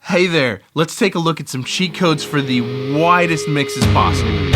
Hey there, let's take a look at some cheat codes for the widest mixes possible.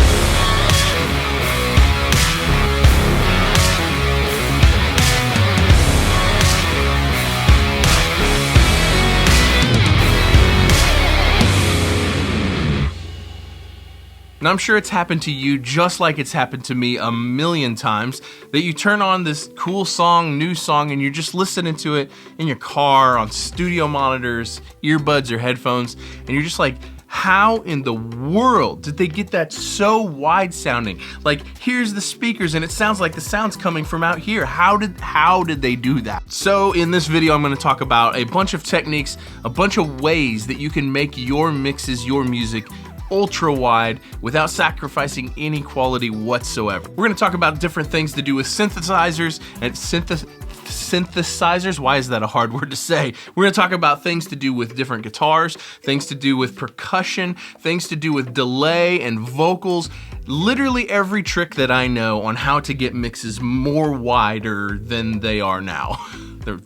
And I'm sure it's happened to you just like it's happened to me a million times, that you turn on this cool song, new song, and you're just listening to it in your car, on studio monitors, earbuds or headphones, and you're just like, how in the world did they get that so wide sounding? Like, here's the speakers and it sounds like the sound's coming from out here. How did they do that? So in this video, I'm gonna talk about a bunch of techniques, a bunch of ways that you can make your mixes, your music, ultra wide without sacrificing any quality whatsoever. We're gonna talk about different things to do with synthesizers and synthesizers. Why is that a hard word to say? We're gonna talk about things to do with different guitars, things to do with percussion, things to do with delay and vocals, literally every trick that I know on how to get mixes more wider than they are now.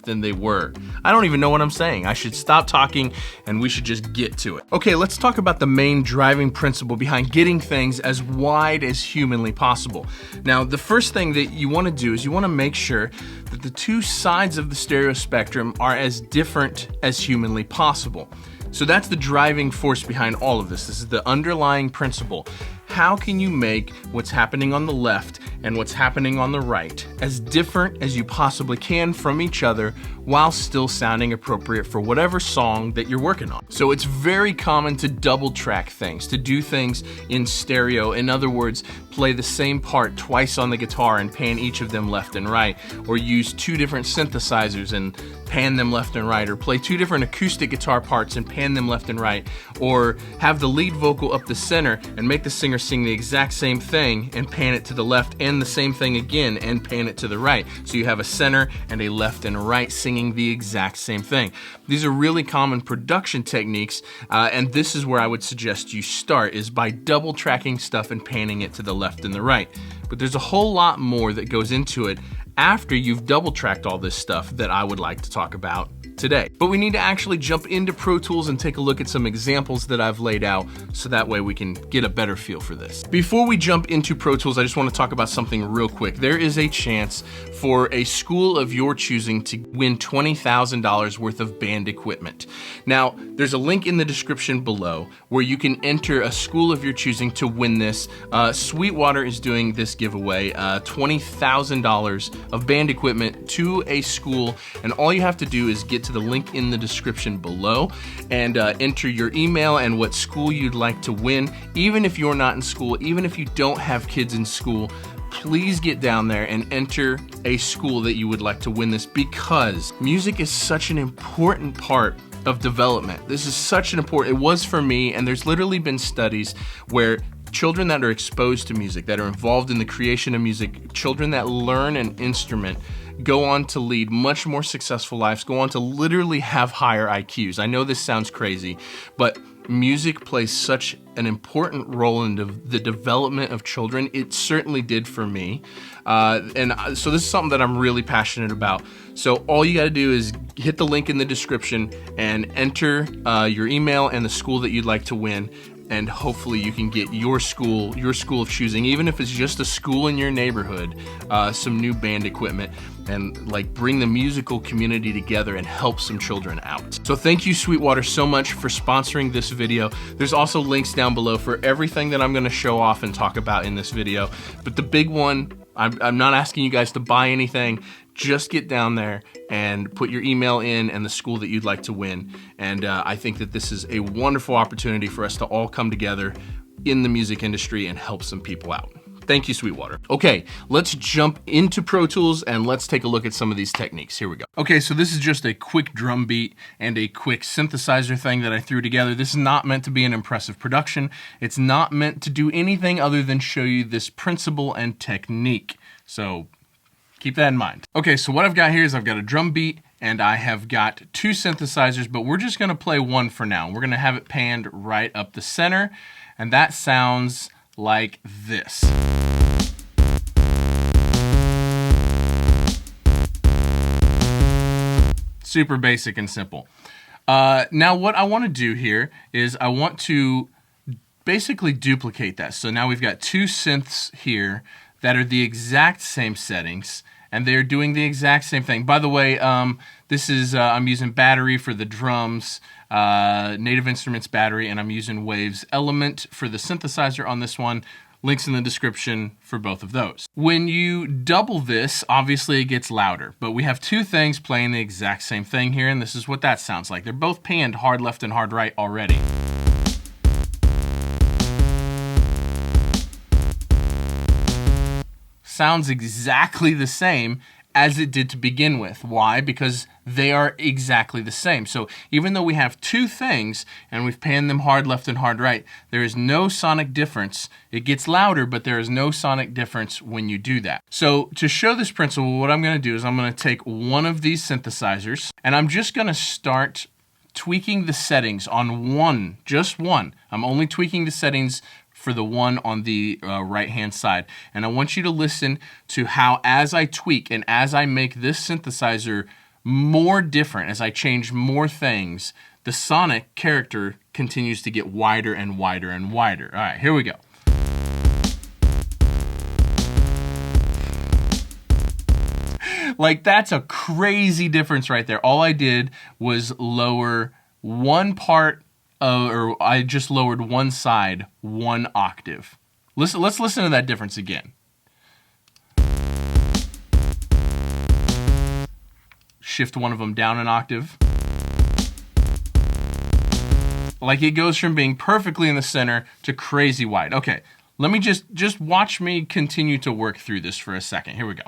Than they were. I don't even know what I'm saying. I should stop talking and we should just get to it. Okay, let's talk about the main driving principle behind getting things as wide as humanly possible. Now, the first thing that you want to do is you want to make sure that the two sides of the stereo spectrum are as different as humanly possible. So that's the driving force behind all of this. This is the underlying principle. How can you make what's happening on the left and what's happening on the right as different as you possibly can from each other while still sounding appropriate for whatever song that you're working on? So it's very common to double track things, to do things in stereo. In other words, play the same part twice on the guitar and pan each of them left and right, or use two different synthesizers and pan them left and right, or play two different acoustic guitar parts and pan them left and right, or have the lead vocal up the center and make the singer sing the exact same thing and pan it to the left, and the same thing again and pan it to the right. So you have a center and a left and right singing the exact same thing. These are really common production techniques, and this is where I would suggest you start, is by double tracking stuff and panning it to the left and the right. But there's a whole lot more that goes into it after you've double tracked all this stuff that I would like to talk about today. But we need to actually jump into Pro Tools and take a look at some examples that I've laid out so that way we can get a better feel for this. Before we jump into Pro Tools, I just want to talk about something real quick. There is a chance for a school of your choosing to win $20,000 worth of band equipment. Now, there's a link in the description below where you can enter a school of your choosing to win this. Sweetwater is doing this giveaway, $20,000 of band equipment to a school, and all you have to do is get to the link in the description below and enter your email and what school you'd like to win. Even if you're not in school, even if you don't have kids in school, please get down there and enter a school that you would like to win this, because music is such an important part of development. This is such an important, it was for me, and there's literally been studies where children that are exposed to music, that are involved in the creation of music, children that learn an instrument, go on to lead much more successful lives, go on to literally have higher IQs. I know this sounds crazy, but music plays such an important role in the development of children. It certainly did for me. So this is something that I'm really passionate about. So all you gotta do is hit the link in the description and enter your email and the school that you'd like to win. And hopefully you can get your school of choosing, even if it's just a school in your neighborhood, some new band equipment, and like bring the musical community together and help some children out. So thank you, Sweetwater, so much for sponsoring this video. There's also links down below for everything that I'm gonna show off and talk about in this video. But the big one, I'm not asking you guys to buy anything. Just get down there and put your email in and the school that you'd like to win. And I think that this is a wonderful opportunity for us to all come together in the music industry and help some people out. Thank you, Sweetwater. Okay, let's jump into Pro Tools and let's take a look at some of these techniques. Here we go. Okay, so this is just a quick drum beat and a quick synthesizer thing that I threw together. This is not meant to be an impressive production. It's not meant to do anything other than show you this principle and technique. So keep that in mind. Okay, so what I've got here is I've got a drum beat and I have got two synthesizers, but we're just gonna play one for now. We're gonna have it panned right up the center, and that sounds like this. Super basic and simple. Now what I want to do here is I want to basically duplicate that. So now we've got two synths here that are the exact same settings, and they're doing the exact same thing. By the way, this is I'm using battery for the drums, Native Instruments battery, and I'm using Waves Element for the synthesizer on this one. Links in the description for both of those. When you double this, obviously it gets louder, but we have two things playing the exact same thing here, and this is what that sounds like. They're both panned hard left and hard right already. Sounds exactly the same as it did to begin with. Why? Because they are exactly the same. So even though we have two things and we've panned them hard left and hard right, there is no sonic difference. It gets louder, but there is no sonic difference when you do that. So to show this principle, what I'm going to do is I'm going to take one of these synthesizers and I'm just going to start tweaking the settings on one, just one. I'm only tweaking the settings for the one on the right-hand side. And I want you to listen to how, as I tweak and as I make this synthesizer more different, as I change more things, the sonic character continues to get wider and wider and wider. All right, here we go. Like, that's a crazy difference right there. All I did was lower one part or I just lowered one side 1 octave. Let's listen to that difference again. Shift one of them down an octave. Like, it goes from being perfectly in the center to crazy wide. Okay, let me just watch me continue to work through this for a second. Here we go.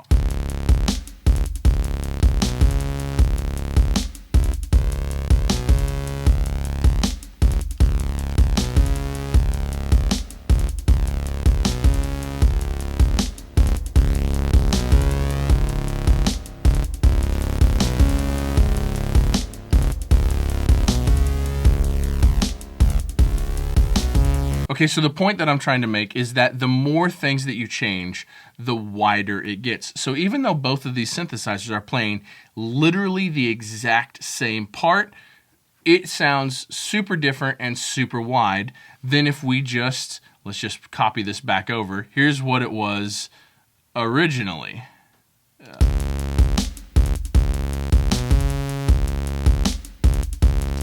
Okay, so the point that I'm trying to make is that the more things that you change, the wider it gets. So even though both of these synthesizers are playing literally the exact same part, it sounds super different and super wide than if we let's just copy this back over. Here's what it was originally.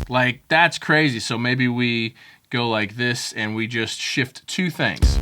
Like, that's crazy. So maybe we go like this and we just shift two things.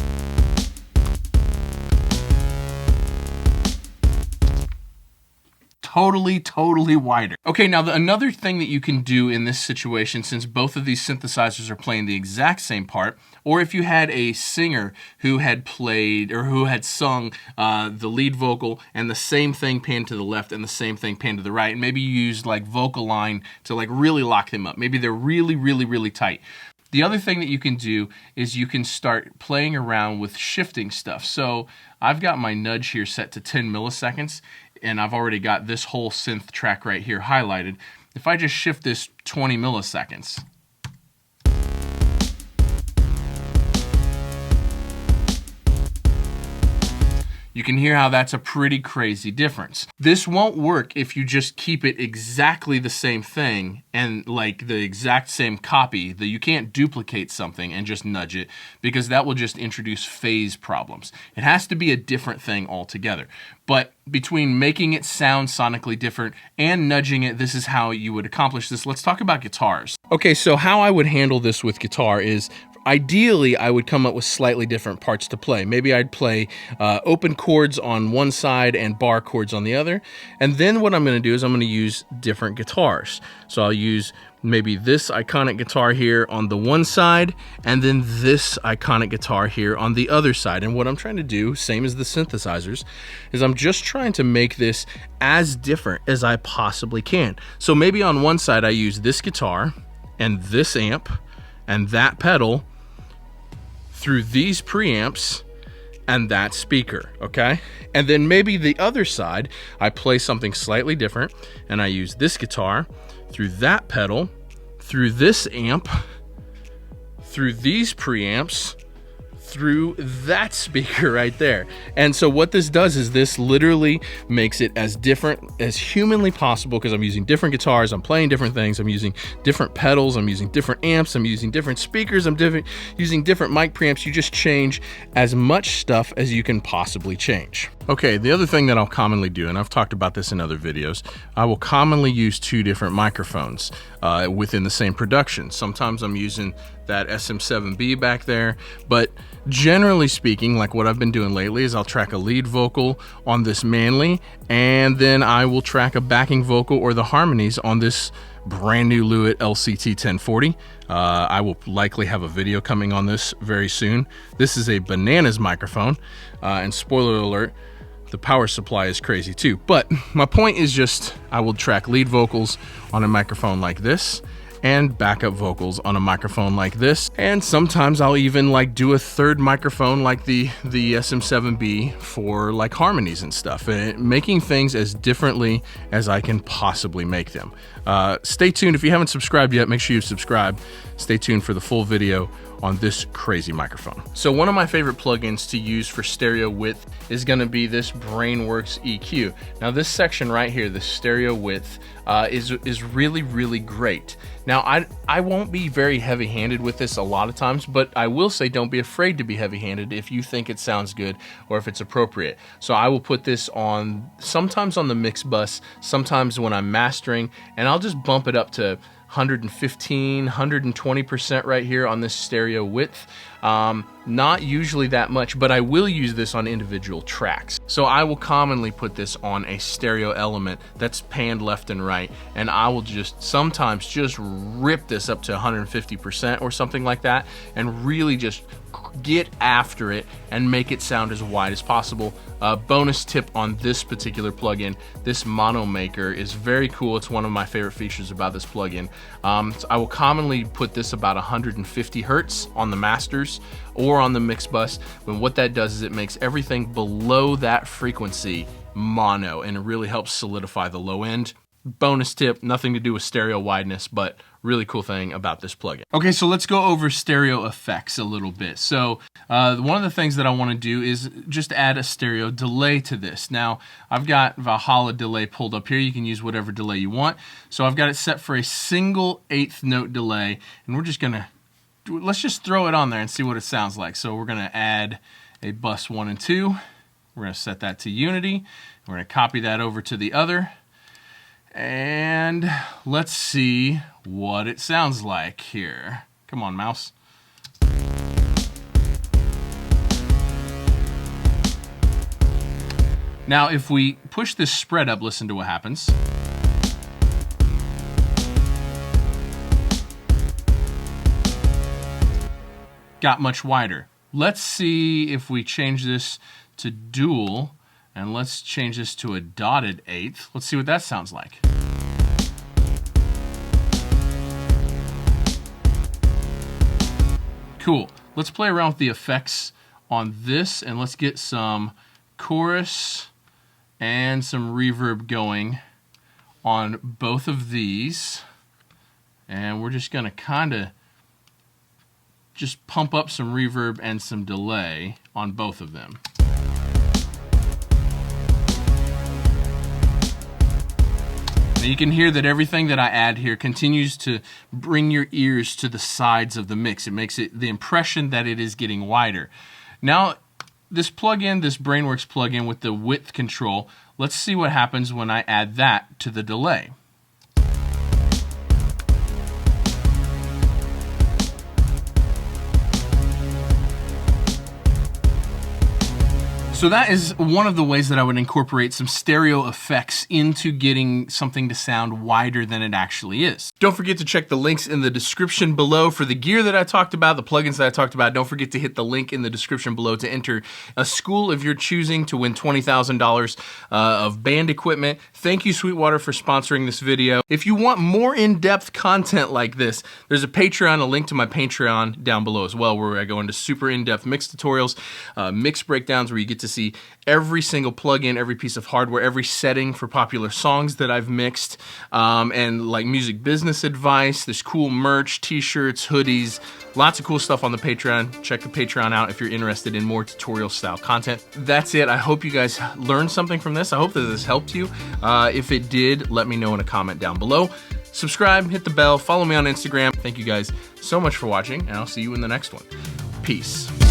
Totally wider. Okay, now another thing that you can do in this situation, since both of these synthesizers are playing the exact same part, or if you had a singer who had played or who had sung the lead vocal and the same thing panned to the left and the same thing panned to the right, and maybe you used like vocal line to like really lock them up. Maybe they're really tight. The other thing that you can do is you can start playing around with shifting stuff. So I've got my nudge here set to 10 milliseconds, and I've already got this whole synth track right here highlighted. If I just shift this 20 milliseconds, you can hear how that's a pretty crazy difference. This won't work if you just keep it exactly the same thing and like the exact same copy. That you can't duplicate something and just nudge it, because that will just introduce phase problems. It has to be a different thing altogether. But between making it sound sonically different and nudging it, this is how you would accomplish this. Let's talk about guitars. Okay, so how I would handle this with guitar is, ideally, I would come up with slightly different parts to play. Maybe I'd play open chords on one side and bar chords on the other. And then what I'm going to do is I'm going to use different guitars. So I'll use maybe this iconic guitar here on the one side, and then this iconic guitar here on the other side. And what I'm trying to do, same as the synthesizers, is I'm just trying to make this as different as I possibly can. So maybe on one side I use this guitar and this amp and that pedal through these preamps and that speaker, okay? And then maybe the other side, I play something slightly different, and I use this guitar through that pedal, through this amp, through these preamps, through that speaker right there. And so what this does is this literally makes it as different as humanly possible, because I'm using different guitars, I'm playing different things, I'm using different pedals, I'm using different amps, I'm using different speakers, I'm using different mic preamps. You just change as much stuff as you can possibly change. Okay, the other thing that I'll commonly do, and I've talked about this in other videos, I will commonly use two different microphones within the same production. Sometimes I'm using that SM7B back there, but generally speaking, like what I've been doing lately is I'll track a lead vocal on this Manly, and then I will track a backing vocal or the harmonies on this brand new Lewitt LCT 1040. I will likely have a video coming on this very soon. This is a bananas microphone, and spoiler alert, the power supply is crazy too. But my point is just, I will track lead vocals on a microphone like this, and backup vocals on a microphone like this, and sometimes I'll even like do a third microphone like the SM7B for like harmonies and stuff, and making things as differently as I can possibly make them. Stay tuned. If you haven't subscribed yet, make sure you subscribe. Stay tuned for the full video on this crazy microphone. So one of my favorite plugins to use for stereo width is gonna be this Brainworx EQ. Now this section right here, the stereo width, is really, really great. Now I won't be very heavy-handed with this a lot of times, but I will say don't be afraid to be heavy-handed if you think it sounds good or if it's appropriate. So I will put this on, sometimes on the mix bus, sometimes when I'm mastering, and I'll just bump it up to 115, 120% right here on this stereo width. Not usually that much, but I will use this on individual tracks. So I will commonly put this on a stereo element that's panned left and right, and I will just sometimes just rip this up to 150% or something like that, and really just get after it and make it sound as wide as possible. Bonus tip on this particular plugin, this mono maker is very cool. It's one of my favorite features about this plugin. So I will commonly put this about 150 hertz on the masters or on the mix bus, but what that does is it makes everything below that frequency mono, and it really helps solidify the low end. Bonus tip, nothing to do with stereo wideness, but really cool thing about this plugin. Okay, so let's go over stereo effects a little bit. So one of the things that I want to do is just add a stereo delay to this. Now, I've got Valhalla delay pulled up here. You can use whatever delay you want. So I've got it set for a single 1/8 note delay, and we're just gonna, let's just throw it on there and see what it sounds like. So we're gonna add a bus 1 and 2. We're gonna set that to unity. We're gonna copy that over to the other. And let's see what it sounds like here. Come on, mouse. Now, if we push this spread up, listen to what happens. Got much wider. Let's see if we change this to dual, and let's change this to a dotted 1/8. Let's see what that sounds like. Cool. Let's play around with the effects on this, and let's get some chorus and some reverb going on both of these. And we're just gonna kinda just pump up some reverb and some delay on both of them. Now you can hear that everything that I add here continues to bring your ears to the sides of the mix. It makes it the impression that it is getting wider. Now, this plugin, this Brainworx plugin with the width control, let's see what happens when I add that to the delay. So that is one of the ways that I would incorporate some stereo effects into getting something to sound wider than it actually is. Don't forget to check the links in the description below for the gear that I talked about, the plugins that I talked about. Don't forget to hit the link in the description below to enter a school of your choosing to win $20,000 of band equipment. Thank you, Sweetwater, for sponsoring this video. If you want more in-depth content like this, there's a Patreon, a link to my Patreon down below as well, where I go into super in-depth mix tutorials, mix breakdowns, where you get to see every single plugin, every piece of hardware, every setting for popular songs that I've mixed, and like music business advice. There's cool merch, t-shirts, hoodies, lots of cool stuff on the Patreon. Check the Patreon out if you're interested in more tutorial style content. That's it. I hope you guys learned something from this. I hope that this helped you. If it did, let me know in a comment down below. Subscribe, hit the bell, follow me on Instagram. Thank you guys so much for watching, and I'll see you in the next one. Peace.